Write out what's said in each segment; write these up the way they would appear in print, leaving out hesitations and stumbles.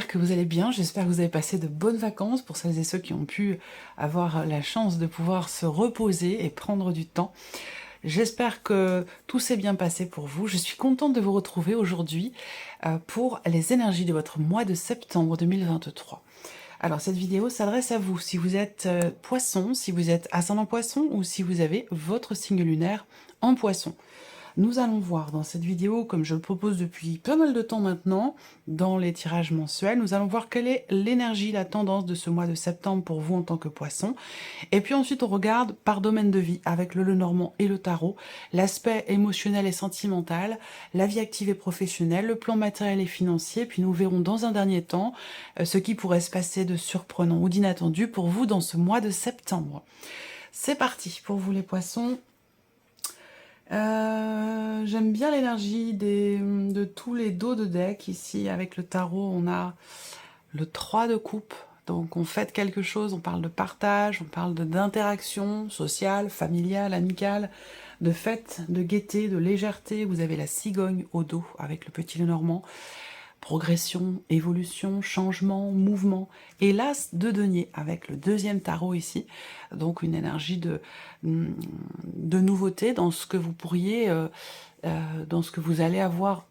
j'espère que vous allez bien, j'espère que vous avez passé de bonnes vacances pour celles et ceux qui ont pu avoir la chance de pouvoir se reposer et prendre du temps. J'espère que tout s'est bien passé pour vous. Je suis contente de vous retrouver aujourd'hui pour les énergies de votre mois de septembre 2023. Alors cette vidéo s'adresse à vous, si vous êtes poisson, si vous êtes ascendant poisson ou si vous avez votre signe lunaire en poisson. Nous allons voir dans cette vidéo, comme je le propose depuis pas mal de temps maintenant, dans les tirages mensuels, nous allons voir quelle est l'énergie, la tendance de ce mois de septembre pour vous en tant que poisson. Et puis ensuite, on regarde par domaine de vie, avec le Lenormand et le tarot, l'aspect émotionnel et sentimental, la vie active et professionnelle, le plan matériel et financier, puis nous verrons dans un dernier temps ce qui pourrait se passer de surprenant ou d'inattendu pour vous dans ce mois de septembre. C'est parti pour vous les poissons. J'aime bien l'énergie de tous les dos de deck. Ici, avec le tarot, on a le 3 de coupe. Donc, on fête quelque chose, on parle de partage, on parle d'interaction sociale, familiale, amicale, de fête, de gaieté, de légèreté. Vous avez la cigogne au dos avec le petit Lenormand. Progression, évolution, changement, mouvement. Et l'as de denier avec le deuxième tarot ici. Donc une énergie de nouveauté dans ce que vous pourriez, dans ce que vous allez avoir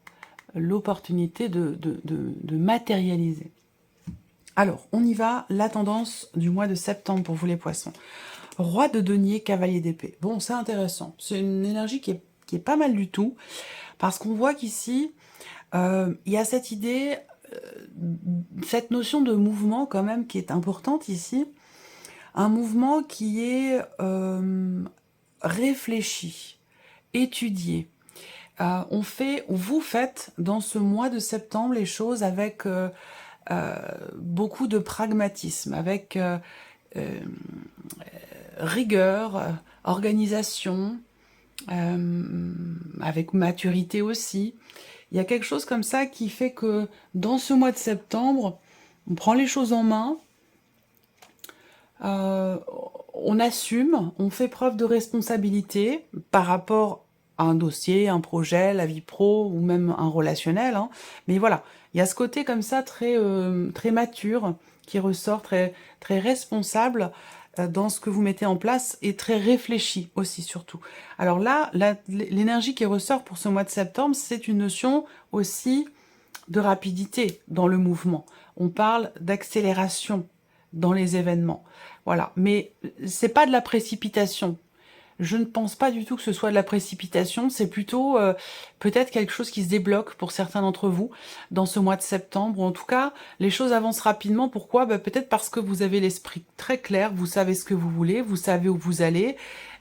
l'opportunité de matérialiser. Alors, on y va, la tendance du mois de septembre pour vous les poissons. Roi de denier, cavalier d'épée. Bon, c'est intéressant. C'est une énergie qui est pas mal du tout, parce qu'on voit qu'ici, il y a cette idée, cette notion de mouvement quand même qui est importante ici. Un mouvement qui est réfléchi, étudié. Vous faites dans ce mois de septembre les choses avec beaucoup de pragmatisme, avec rigueur, organisation, avec maturité aussi. Il y a quelque chose comme ça qui fait que dans ce mois de septembre, on prend les choses en main, on assume, on fait preuve de responsabilité par rapport à un dossier, un projet, la vie pro ou même un relationnel. Hein. Mais voilà, il y a ce côté comme ça très, très mature qui ressort, très, très responsable dans ce que vous mettez en place et très réfléchi aussi surtout. Alors là, l'énergie qui ressort pour ce mois de septembre, c'est une notion aussi de rapidité dans le mouvement. On parle d'accélération dans les événements. Voilà, mais c'est pas de la précipitation. Je ne pense pas du tout que ce soit de la précipitation, c'est plutôt peut-être quelque chose qui se débloque pour certains d'entre vous dans ce mois de septembre, ou en tout cas, les choses avancent rapidement. Pourquoi? Peut-être parce que vous avez l'esprit très clair, vous savez ce que vous voulez, vous savez où vous allez,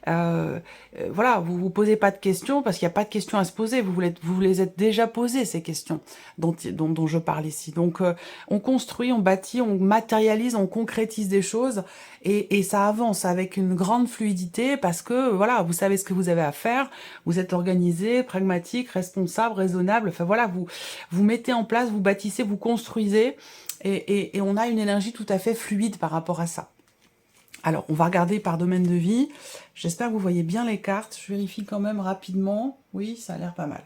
voilà, vous vous posez pas de questions parce qu'il n'y a pas de questions à se poser, vous les êtes déjà posées ces questions dont je parle ici. Donc on construit, on bâtit, on matérialise, on concrétise des choses et ça avance avec une grande fluidité parce que voilà, vous savez ce que vous avez à faire, vous êtes organisé, pragmatique, responsable, raisonnable, enfin voilà, vous mettez en place, vous bâtissez, vous construisez et on a une énergie tout à fait fluide par rapport à ça. Alors, on va regarder par domaine de vie. J'espère que vous voyez bien les cartes. Je vérifie quand même rapidement. Oui, ça a l'air pas mal.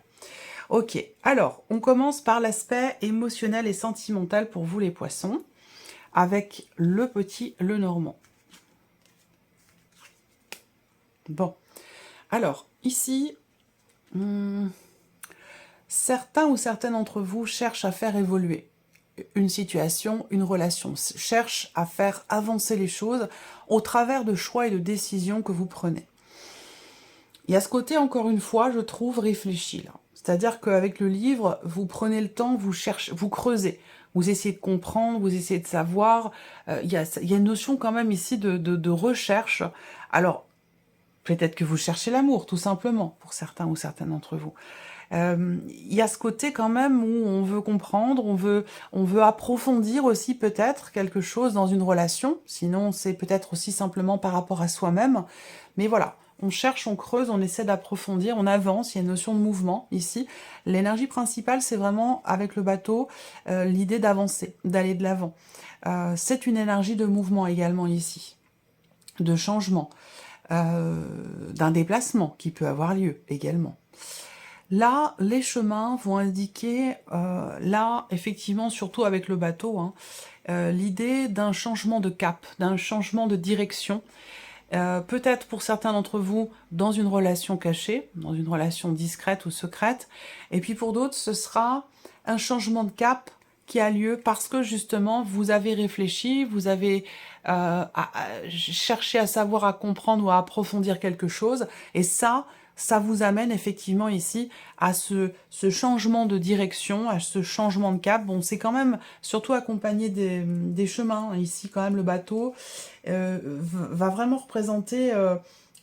Ok, alors, on commence par l'aspect émotionnel et sentimental pour vous les poissons, avec le petit Lenormand. Bon, alors, ici, certains ou certaines d'entre vous cherchent à faire évoluer une situation, une relation, cherche à faire avancer les choses au travers de choix et de décisions que vous prenez. Il y a ce côté, encore une fois, je trouve, réfléchi là. C'est-à-dire qu'avec le livre, vous prenez le temps, vous cherchez, vous creusez, vous essayez de comprendre, vous essayez de savoir. Il y a une notion quand même ici de recherche. Alors, peut-être que vous cherchez l'amour, tout simplement, pour certains ou certaines d'entre vous. Il y a ce côté quand même où on veut comprendre, on veut approfondir aussi peut-être quelque chose dans une relation, sinon c'est peut-être aussi simplement par rapport à soi-même, mais voilà, on cherche, on creuse, on essaie d'approfondir, on avance, il y a une notion de mouvement ici. L'énergie principale, c'est vraiment, avec le bateau, l'idée d'avancer, d'aller de l'avant. C'est une énergie de mouvement également ici, de changement, d'un déplacement qui peut avoir lieu également. Là, les chemins vont indiquer, là, effectivement, surtout avec le bateau, hein, l'idée d'un changement de cap, d'un changement de direction. Peut-être pour certains d'entre vous dans une relation cachée, dans une relation discrète ou secrète, et puis pour d'autres, ce sera un changement de cap qui a lieu parce que justement, vous avez réfléchi, vous avez cherché à savoir, à comprendre ou à approfondir quelque chose, et ça vous amène effectivement ici à ce changement de direction, à ce changement de cap. Bon, c'est quand même surtout accompagné des chemins, ici quand même le bateau, va vraiment représenter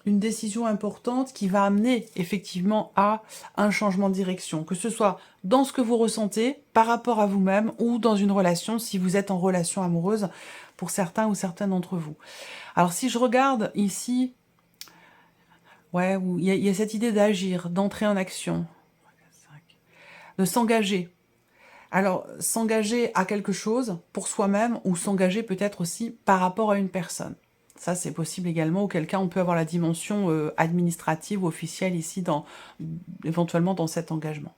une décision importante qui va amener effectivement à un changement de direction, que ce soit dans ce que vous ressentez par rapport à vous-même ou dans une relation, si vous êtes en relation amoureuse, pour certains ou certaines d'entre vous. Alors si je regarde ici, ouais, où il y a cette idée d'agir, d'entrer en action, de s'engager. Alors, s'engager à quelque chose pour soi-même ou s'engager peut-être aussi par rapport à une personne. Ça, c'est possible également, auquel cas on peut avoir la dimension administrative ou officielle ici, éventuellement dans cet engagement.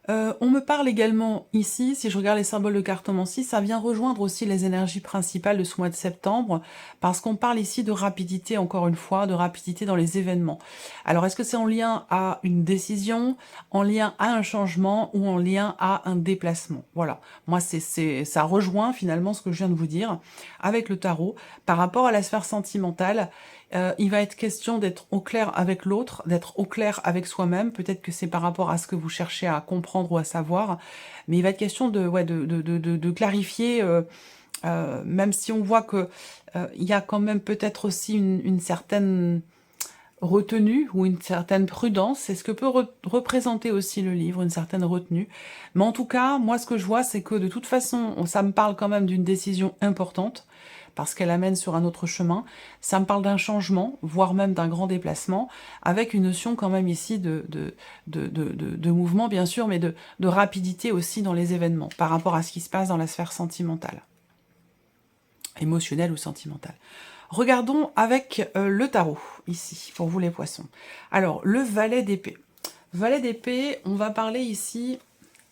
On me parle également ici, si je regarde les symboles de cartomancie, ça vient rejoindre aussi les énergies principales de ce mois de septembre, parce qu'on parle ici de rapidité, encore une fois, de rapidité dans les événements. Alors, est-ce que c'est en lien à une décision, en lien à un changement, ou en lien à un déplacement? Voilà, moi, ça rejoint finalement ce que je viens de vous dire, avec le tarot, par rapport à la sphère sentimentale. Il va être question d'être au clair avec l'autre, d'être au clair avec soi-même. Peut-être que c'est par rapport à ce que vous cherchez à comprendre ou à savoir. Mais il va être question de clarifier, même si on voit que il y a quand même peut-être aussi une certaine retenue ou une certaine prudence. C'est ce que peut représenter aussi le livre, une certaine retenue. Mais en tout cas, moi, ce que je vois, c'est que de toute façon, ça me parle quand même d'une décision importante, parce qu'elle amène sur un autre chemin. Ça me parle d'un changement, voire même d'un grand déplacement, avec une notion quand même ici de mouvement, bien sûr, mais de rapidité aussi dans les événements, par rapport à ce qui se passe dans la sphère sentimentale, émotionnelle ou sentimentale. Regardons avec le tarot, ici, pour vous les poissons. Alors, le valet d'épée. Valet d'épée, on va parler ici,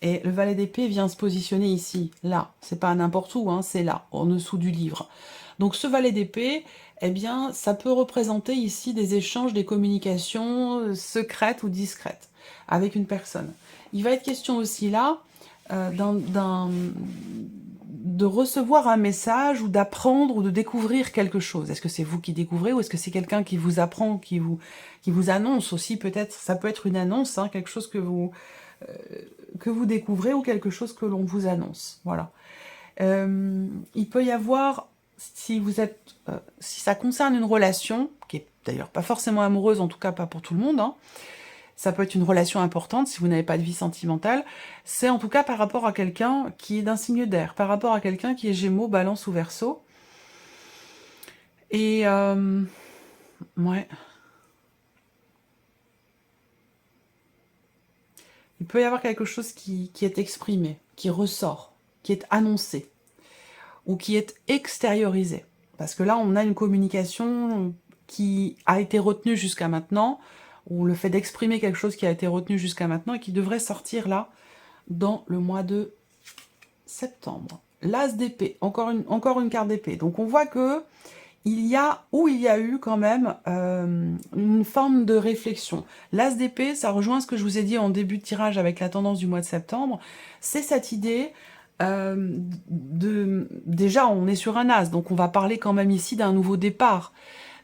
et le valet d'épée vient se positionner ici, là. C'est pas n'importe où, hein, c'est là, en dessous du livre. Donc ce valet d'épée, eh bien, ça peut représenter ici des échanges, des communications secrètes ou discrètes avec une personne. Il va être question aussi là de recevoir un message ou d'apprendre ou de découvrir quelque chose. Est-ce que c'est vous qui découvrez ou est-ce que c'est quelqu'un qui vous apprend, qui vous annonce aussi peut-être? Ça peut être une annonce, hein, quelque chose que vous découvrez ou quelque chose que l'on vous annonce. Voilà. Il peut y avoir, si ça concerne une relation, qui est d'ailleurs pas forcément amoureuse, en tout cas pas pour tout le monde, hein, ça peut être une relation importante si vous n'avez pas de vie sentimentale, c'est en tout cas par rapport à quelqu'un qui est d'un signe d'air, par rapport à quelqu'un qui est Gémeaux, Balance ou Verseau. Et ouais. Il peut y avoir quelque chose qui est exprimé, qui ressort, qui est annoncé, ou qui est extériorisé. Parce que là, on a une communication qui a été retenue jusqu'à maintenant, ou le fait d'exprimer quelque chose qui a été retenu jusqu'à maintenant et qui devrait sortir là, dans le mois de septembre. L'As d'épée, encore une carte d'épée. Donc on voit que il y a eu quand même une forme de réflexion. L'As d'épée, ça rejoint ce que je vous ai dit en début de tirage avec la tendance du mois de septembre. C'est cette idée déjà, on est sur un As, donc on va parler quand même ici d'un nouveau départ,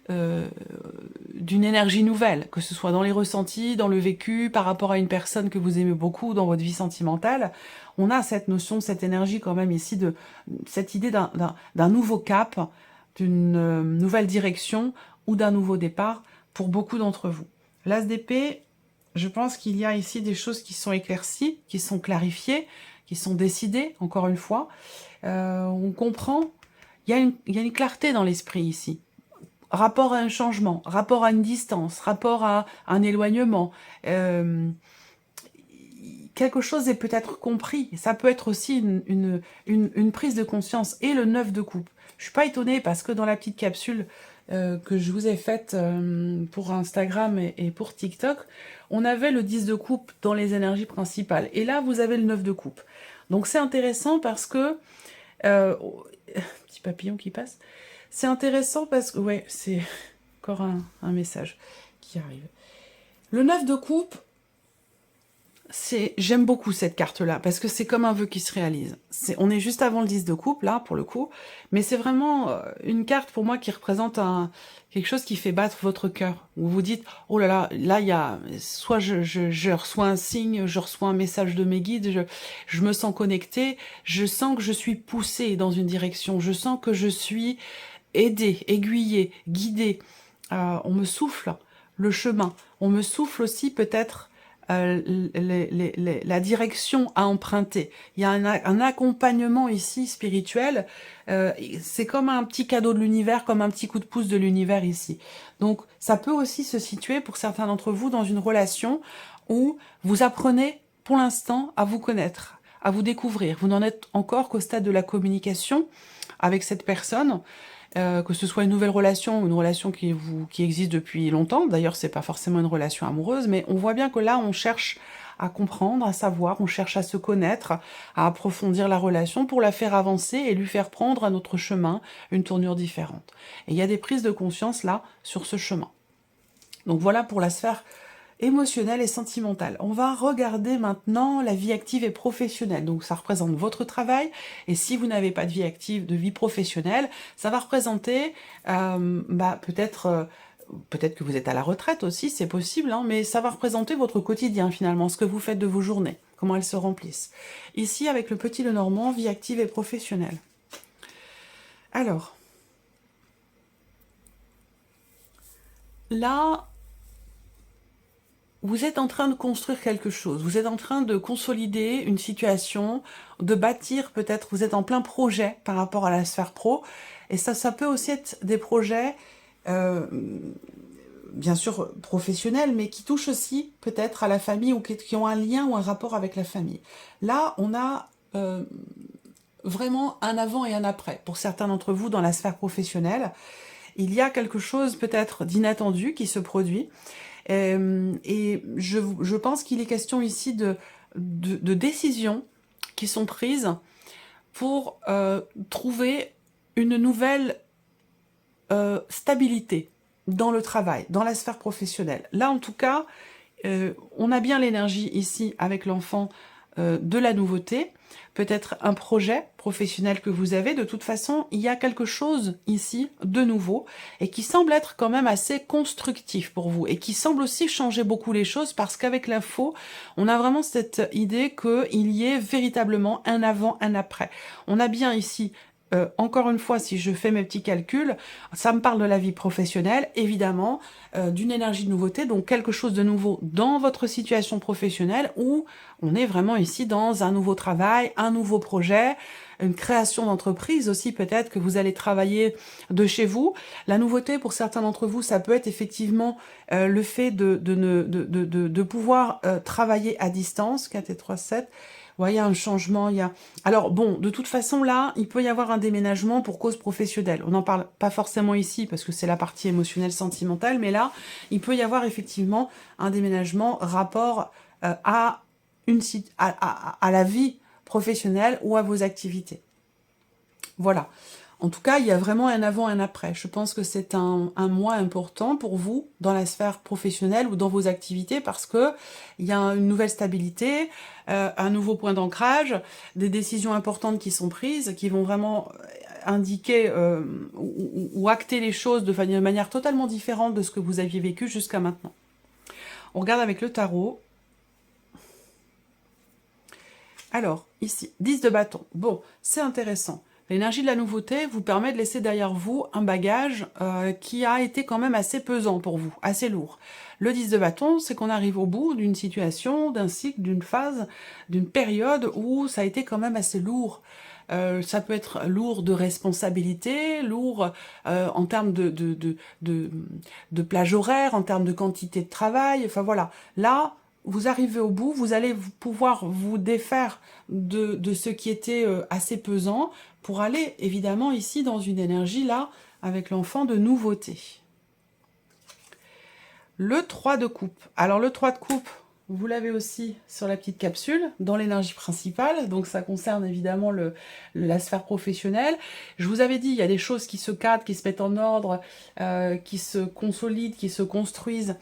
d'une énergie nouvelle, que ce soit dans les ressentis, dans le vécu, par rapport à une personne que vous aimez beaucoup, dans votre vie sentimentale. On a cette notion, cette énergie quand même ici, cette idée d'un nouveau cap, d'une nouvelle direction ou d'un nouveau départ pour beaucoup d'entre vous. L'As d'épée, je pense qu'il y a ici des choses qui sont éclaircies, qui sont clarifiées, qui sont décidées, encore une fois. On comprend, il y a une clarté dans l'esprit ici. Rapport à un changement, rapport à une distance, rapport à un éloignement. Quelque chose est peut-être compris. Ça peut être aussi une prise de conscience. Et le 9 de coupe. Je suis pas étonnée parce que dans la petite capsule que je vous ai faite pour Instagram et pour TikTok, on avait le 10 de coupe dans les énergies principales. Et là, vous avez le 9 de coupe. Donc c'est intéressant parce que... petit papillon qui passe. C'est intéressant parce que... Ouais, c'est encore un message qui arrive. Le 9 de coupe, j'aime beaucoup cette carte-là, parce que c'est comme un vœu qui se réalise. On est juste avant le 10 de coupe, là, pour le coup, mais c'est vraiment une carte, pour moi, qui représente quelque chose qui fait battre votre cœur. Où vous dites, oh là, il y a... Soit je reçois un signe, je reçois un message de mes guides, je me sens connectée, je sens que je suis poussée dans une direction, je sens que je suis aidée, aiguillée, guidée. On me souffle le chemin. On me souffle aussi peut-être la direction à emprunter. Il y a un accompagnement ici spirituel. C'est comme un petit cadeau de l'univers, comme un petit coup de pouce de l'univers ici. Donc ça peut aussi se situer pour certains d'entre vous dans une relation où vous apprenez pour l'instant à vous connaître, à vous découvrir. Vous n'en êtes encore qu'au stade de la communication avec cette personne. Que ce soit une nouvelle relation ou une relation qui existe depuis longtemps. D'ailleurs, c'est pas forcément une relation amoureuse, mais on voit bien que là, on cherche à comprendre, à savoir, on cherche à se connaître, à approfondir la relation pour la faire avancer et lui faire prendre à notre chemin une tournure différente. Et il y a des prises de conscience là, sur ce chemin. Donc voilà pour la sphère émotionnelle et sentimentale. On va regarder maintenant la vie active et professionnelle. Donc ça représente votre travail, et si vous n'avez pas de vie active, de vie professionnelle, ça va représenter peut-être que vous êtes à la retraite aussi, c'est possible, hein, mais ça va représenter votre quotidien finalement, ce que vous faites de vos journées, comment elles se remplissent. Ici, avec le petit Lenormand, vie active et professionnelle. Alors, là, vous êtes en train de construire quelque chose, vous êtes en train de consolider une situation, de bâtir peut-être, vous êtes en plein projet par rapport à la sphère pro, et ça peut aussi être des projets, bien sûr professionnels, mais qui touchent aussi peut-être à la famille, ou qui ont un lien ou un rapport avec la famille. Là, on a vraiment un avant et un après, pour certains d'entre vous dans la sphère professionnelle. Il y a quelque chose peut-être d'inattendu qui se produit, et je pense qu'il est question ici de décisions qui sont prises pour trouver une nouvelle stabilité dans le travail, dans la sphère professionnelle. Là, en tout cas, on a bien l'énergie ici avec l'enfant de la nouveauté, peut-être un projet professionnel que vous avez. De toute façon, il y a quelque chose ici de nouveau et qui semble être quand même assez constructif pour vous et qui semble aussi changer beaucoup les choses, parce qu'avec l'info, on a vraiment cette idée qu'il y ait véritablement un avant, un après. On a bien ici encore une fois, si je fais mes petits calculs, ça me parle de la vie professionnelle, évidemment, d'une énergie de nouveauté, donc quelque chose de nouveau dans votre situation professionnelle, où on est vraiment ici dans un nouveau travail, un nouveau projet, une création d'entreprise aussi, peut-être que vous allez travailler de chez vous. La nouveauté, pour certains d'entre vous, ça peut être effectivement le fait de pouvoir travailler à distance, 4 et 3, 7. Ouais, il y a un changement, il y a... Alors bon, de toute façon, là, il peut y avoir un déménagement pour cause professionnelle. On n'en parle pas forcément ici, parce que c'est la partie émotionnelle, sentimentale, mais là, il peut y avoir effectivement un déménagement rapport à la vie professionnelle ou à vos activités. Voilà. En tout cas, il y a vraiment un avant et un après. Je pense que c'est un mois important pour vous dans la sphère professionnelle ou dans vos activités, parce que il y a une nouvelle stabilité, un nouveau point d'ancrage, des décisions importantes qui sont prises, qui vont vraiment indiquer ou acter les choses de manière totalement différente de ce que vous aviez vécu jusqu'à maintenant. On regarde avec le tarot. Alors, ici, 10 de bâton. Bon, c'est intéressant. L'énergie de la nouveauté vous permet de laisser derrière vous un bagage qui a été quand même assez pesant pour vous, assez lourd. Le 10 de bâton, c'est qu'on arrive au bout d'une situation, d'un cycle, d'une phase, d'une période où ça a été quand même assez lourd. Ça peut être lourd de responsabilité, lourd en termes de plage horaire, en termes de quantité de travail, enfin voilà. Là, vous arrivez au bout, vous allez pouvoir vous défaire de ce qui était assez pesant, pour aller évidemment ici dans une énergie là avec l'enfant de nouveauté. Le 3 de coupe. Alors le 3 de coupe, vous l'avez aussi sur la petite capsule, dans l'énergie principale, donc ça concerne évidemment la sphère professionnelle. Je vous avais dit, il y a des choses qui se cadrent, qui se mettent en ordre, qui se consolident, qui se construisent,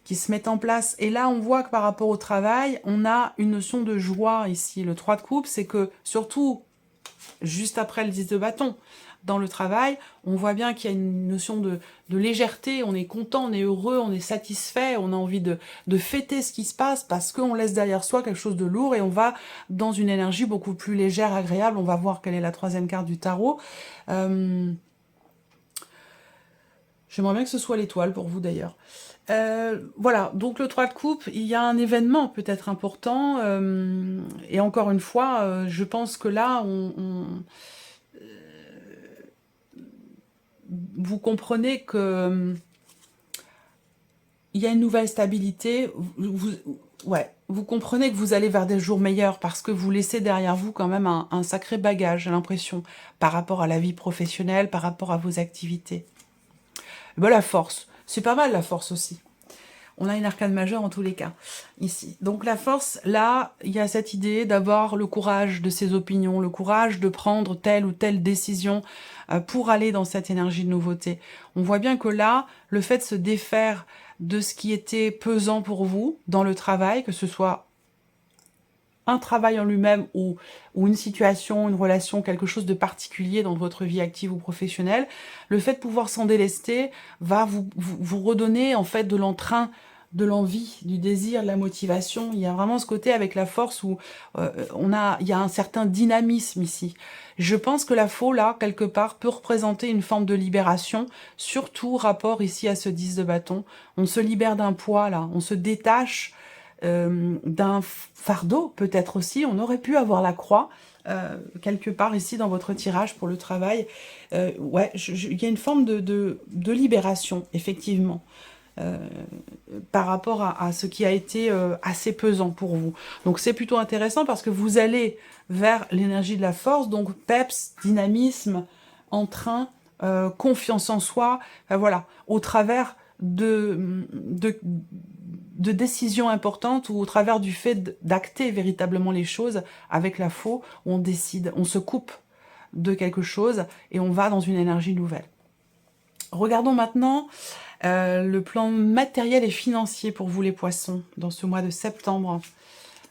qui se mettent en place. Et là, on voit que par rapport au travail, on a une notion de joie ici. Le 3 de coupe, c'est que, surtout, juste après le 10 de bâton, dans le travail, on voit bien qu'il y a une notion de légèreté, on est content, on est heureux, on est satisfait, on a envie de fêter ce qui se passe parce qu'on laisse derrière soi quelque chose de lourd et on va dans une énergie beaucoup plus légère, agréable. On va voir quelle est la 3e carte du tarot. J'aimerais bien que ce soit l'étoile pour vous d'ailleurs. Voilà, donc le 3 de coupe, il y a un événement peut-être important, et encore une fois, je pense que là, vous comprenez que il y a une nouvelle stabilité, vous comprenez que vous allez vers des jours meilleurs parce que vous laissez derrière vous quand même un sacré bagage, j'ai l'impression, par rapport à la vie professionnelle, par rapport à vos activités. Ben, la force, c'est pas mal la force aussi. On a une arcane majeure en tous les cas, ici. Donc la force, là, il y a cette idée d'avoir le courage de ses opinions, le courage de prendre telle ou telle décision pour aller dans cette énergie de nouveauté. On voit bien que là, le fait de se défaire de ce qui était pesant pour vous dans le travail, que ce soit un travail en lui-même ou une situation, une relation, quelque chose de particulier dans votre vie active ou professionnelle, le fait de pouvoir s'en délester va vous redonner en fait de l'entrain, de l'envie, du désir, de la motivation. Il y a vraiment ce côté avec la force où il y a un certain dynamisme ici. Je pense que la faux, là, quelque part, peut représenter une forme de libération, surtout rapport ici à ce 10 de bâton. On se libère d'un poids, là, on se détache d'un fardeau, peut-être aussi. On aurait pu avoir la croix, quelque part ici dans votre tirage pour le travail. Ouais, il y a une forme de libération, effectivement. Par rapport à ce qui a été assez pesant pour vous. Donc c'est plutôt intéressant parce que vous allez vers l'énergie de la force, donc peps, dynamisme, entrain, confiance en soi, voilà, au travers de décisions importantes ou au travers du fait d'acter véritablement les choses. Avec la faux, on décide, on se coupe de quelque chose et on va dans une énergie nouvelle. Regardons maintenant le plan matériel et financier pour vous les poissons dans ce mois de septembre.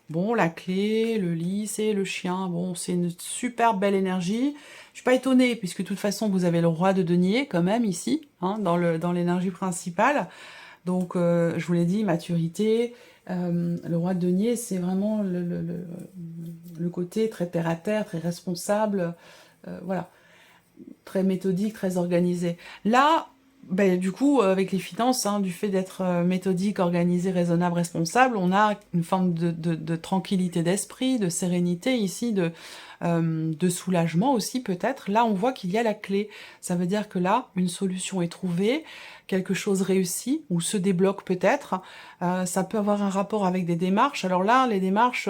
Bon, la clé, le lys et le chien, bon, c'est une super belle énergie. Je suis pas étonnée puisque de toute façon vous avez le roi de denier quand même ici, hein, dans l'énergie principale. Donc je vous l'ai dit, maturité, le roi de denier c'est vraiment le côté très terre à terre, très responsable, voilà, très méthodique, très organisé. Là, ben, du coup, avec les finances, hein, du fait d'être méthodique, organisé, raisonnable, responsable, on a une forme de tranquillité d'esprit, de sérénité ici, de soulagement aussi peut-être. Là, on voit qu'il y a la clé. Ça veut dire que là, une solution est trouvée, quelque chose réussit ou se débloque peut-être. Ça peut avoir un rapport avec des démarches. Alors là, les démarches,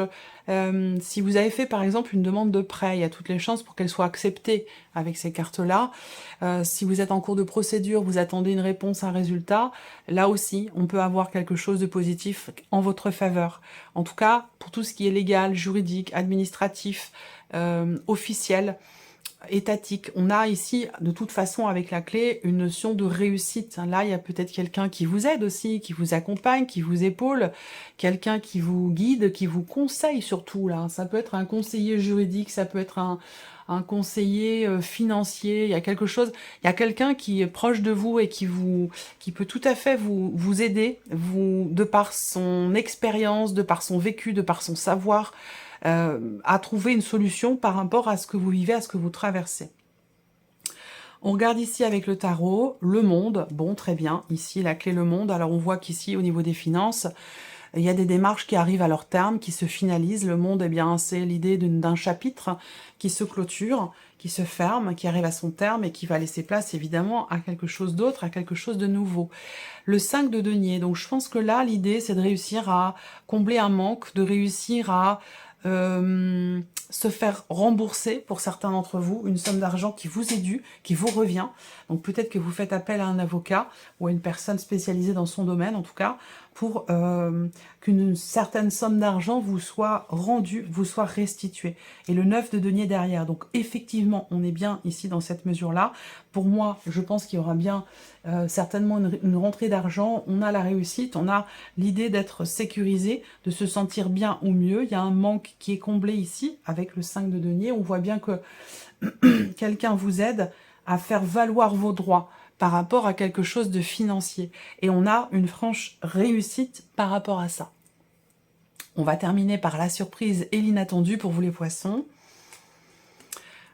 si vous avez fait par exemple une demande de prêt, il y a toutes les chances pour qu'elle soit acceptée avec ces cartes-là. Si vous êtes en cours de procédure, vous attendez une réponse, un résultat, là aussi, on peut avoir quelque chose de positif en votre faveur. En tout cas, pour tout ce qui est légal, juridique, administratif, officiel, étatique. On a ici, de toute façon, avec la clé, une notion de réussite. Là, il y a peut-être quelqu'un qui vous aide aussi, qui vous accompagne, qui vous épaule, quelqu'un qui vous guide, qui vous conseille surtout. Là, ça peut être un conseiller juridique, ça peut être un conseiller financier. Il y a quelque chose, il y a quelqu'un qui est proche de vous et qui peut tout à fait vous aider, de par son expérience, de par son vécu, de par son savoir, à trouver une solution par rapport à ce que vous vivez, à ce que vous traversez. On regarde ici avec le tarot, le monde, bon très bien, ici la clé le monde, alors on voit qu'ici au niveau des finances, il y a des démarches qui arrivent à leur terme, qui se finalisent, le monde eh bien c'est l'idée d'un chapitre qui se clôture, qui se ferme, qui arrive à son terme et qui va laisser place évidemment à quelque chose d'autre, à quelque chose de nouveau. Le 5 de denier, donc je pense que là l'idée c'est de réussir à combler un manque, de réussir à se faire rembourser, pour certains d'entre vous, une somme d'argent qui vous est due, qui vous revient. Donc peut-être que vous faites appel à un avocat ou à une personne spécialisée dans son domaine, en tout cas, pour qu'une certaine somme d'argent vous soit rendue, vous soit restituée. Et le 9 de denier derrière. Donc effectivement, on est bien ici dans cette mesure-là. Pour moi, je pense qu'il y aura bien certainement une rentrée d'argent. On a la réussite, on a l'idée d'être sécurisé, de se sentir bien ou mieux. Il y a un manque qui est comblé ici, avec le 5 de denier. On voit bien que quelqu'un vous aide à faire valoir vos droits par rapport à quelque chose de financier. Et on a une franche réussite par rapport à ça. On va terminer par la surprise et l'inattendu pour vous les poissons.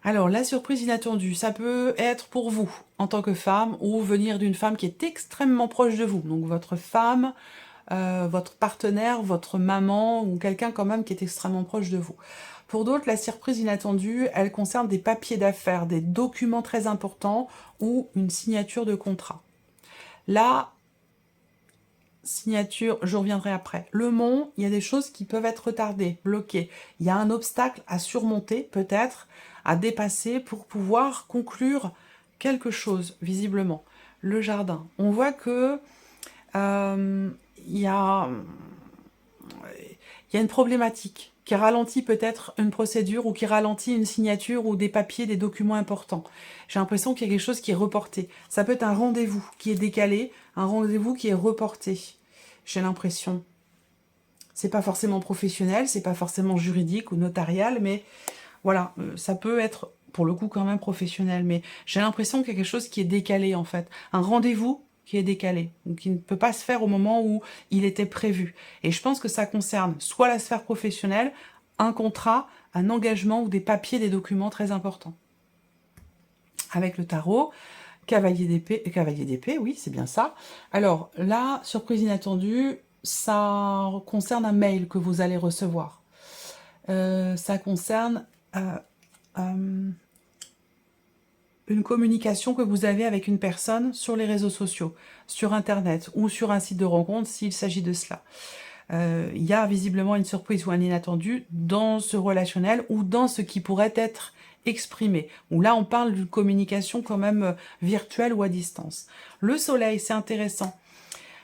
Alors, la surprise inattendue, ça peut être pour vous, en tant que femme, ou venir d'une femme qui est extrêmement proche de vous. Donc, votre femme, votre partenaire, votre maman, ou quelqu'un quand même qui est extrêmement proche de vous. Pour d'autres, la surprise inattendue, elle concerne des papiers d'affaires, des documents très importants, ou une signature de contrat. La signature, je reviendrai après. Le mont, il y a des choses qui peuvent être retardées, bloquées. Il y a un obstacle à surmonter, peut-être, à dépasser pour pouvoir conclure quelque chose, visiblement. Le jardin. On voit que il y a une problématique qui ralentit peut-être une procédure ou qui ralentit une signature ou des papiers, des documents importants. J'ai l'impression qu'il y a quelque chose qui est reporté. Ça peut être un rendez-vous qui est décalé, un rendez-vous qui est reporté. J'ai l'impression. C'est pas forcément professionnel, c'est pas forcément juridique ou notarial, mais voilà, ça peut être pour le coup quand même professionnel, mais j'ai l'impression qu'il y a quelque chose qui est décalé en fait. Un rendez-vous qui est décalé, ou qui ne peut pas se faire au moment où il était prévu. Et je pense que ça concerne soit la sphère professionnelle, un contrat, un engagement ou des papiers, des documents très importants. Avec le tarot, cavalier d'épée, oui, c'est bien ça. Alors, la surprise inattendue, ça concerne un mail que vous allez recevoir. Ça concerne une communication que vous avez avec une personne sur les réseaux sociaux, sur Internet ou sur un site de rencontre s'il s'agit de cela. Il y a visiblement une surprise ou un inattendu dans ce relationnel ou dans ce qui pourrait être exprimé. Où là, on parle d'une communication quand même virtuelle ou à distance. Le soleil, c'est intéressant.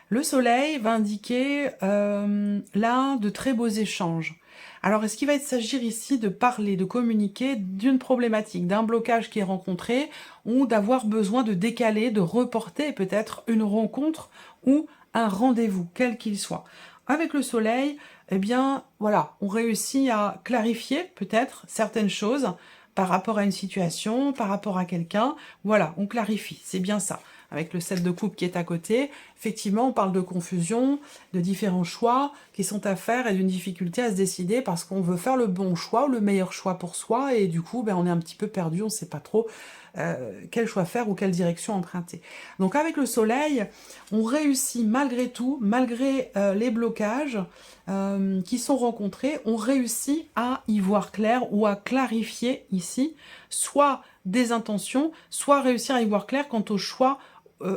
Le soleil va indiquer là de très beaux échanges. Alors, est-ce qu'il va s'agir ici de parler, de communiquer d'une problématique, d'un blocage qui est rencontré, ou d'avoir besoin de décaler, de reporter peut-être une rencontre ou un rendez-vous, quel qu'il soit. Avec le soleil, eh bien, voilà, on réussit à clarifier peut-être certaines choses par rapport à une situation, par rapport à quelqu'un. Voilà, on clarifie, c'est bien ça. Avec le 7 de coupe qui est à côté, effectivement, on parle de confusion, de différents choix qui sont à faire et d'une difficulté à se décider parce qu'on veut faire le bon choix ou le meilleur choix pour soi et du coup, ben, on est un petit peu perdu, on ne sait pas trop quel choix faire ou quelle direction emprunter. Donc avec le soleil, on réussit malgré tout, malgré les blocages qui sont rencontrés, on réussit à y voir clair ou à clarifier ici, soit des intentions, soit réussir à y voir clair quant au choix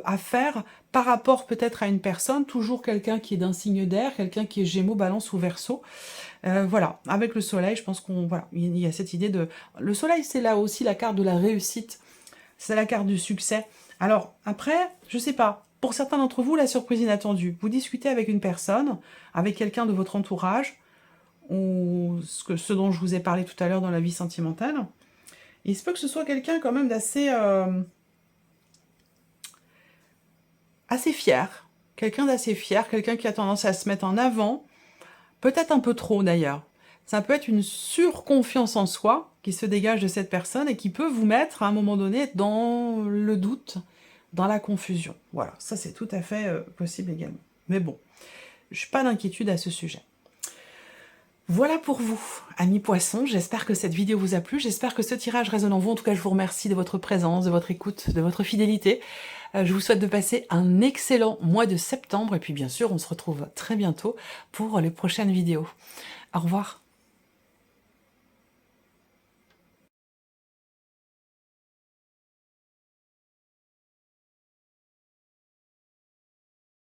à faire par rapport peut-être à une personne, toujours quelqu'un qui est d'un signe d'air, quelqu'un qui est Gémeaux, Balance ou Verseau. Voilà, avec le soleil, je pense qu'on voilà, il y a cette idée de... Le soleil, c'est là aussi la carte de la réussite, c'est la carte du succès. Alors, après, je sais pas, pour certains d'entre vous, la surprise inattendue. Vous discutez avec une personne, avec quelqu'un de votre entourage, ou ce dont je vous ai parlé tout à l'heure dans la vie sentimentale. Il se peut que ce soit quelqu'un quand même d'assez assez fier, quelqu'un d'assez fier, quelqu'un qui a tendance à se mettre en avant, peut-être un peu trop d'ailleurs. Ça peut être une surconfiance en soi qui se dégage de cette personne et qui peut vous mettre à un moment donné dans le doute, dans la confusion. Voilà, ça c'est tout à fait possible également. Mais bon, je n'ai pas d'inquiétude à ce sujet. Voilà pour vous, amis poissons, j'espère que cette vidéo vous a plu, j'espère que ce tirage résonne en vous. En tout cas, je vous remercie de votre présence, de votre écoute, de votre fidélité. Je vous souhaite de passer un excellent mois de septembre et puis bien sûr, on se retrouve très bientôt pour les prochaines vidéos. Au revoir.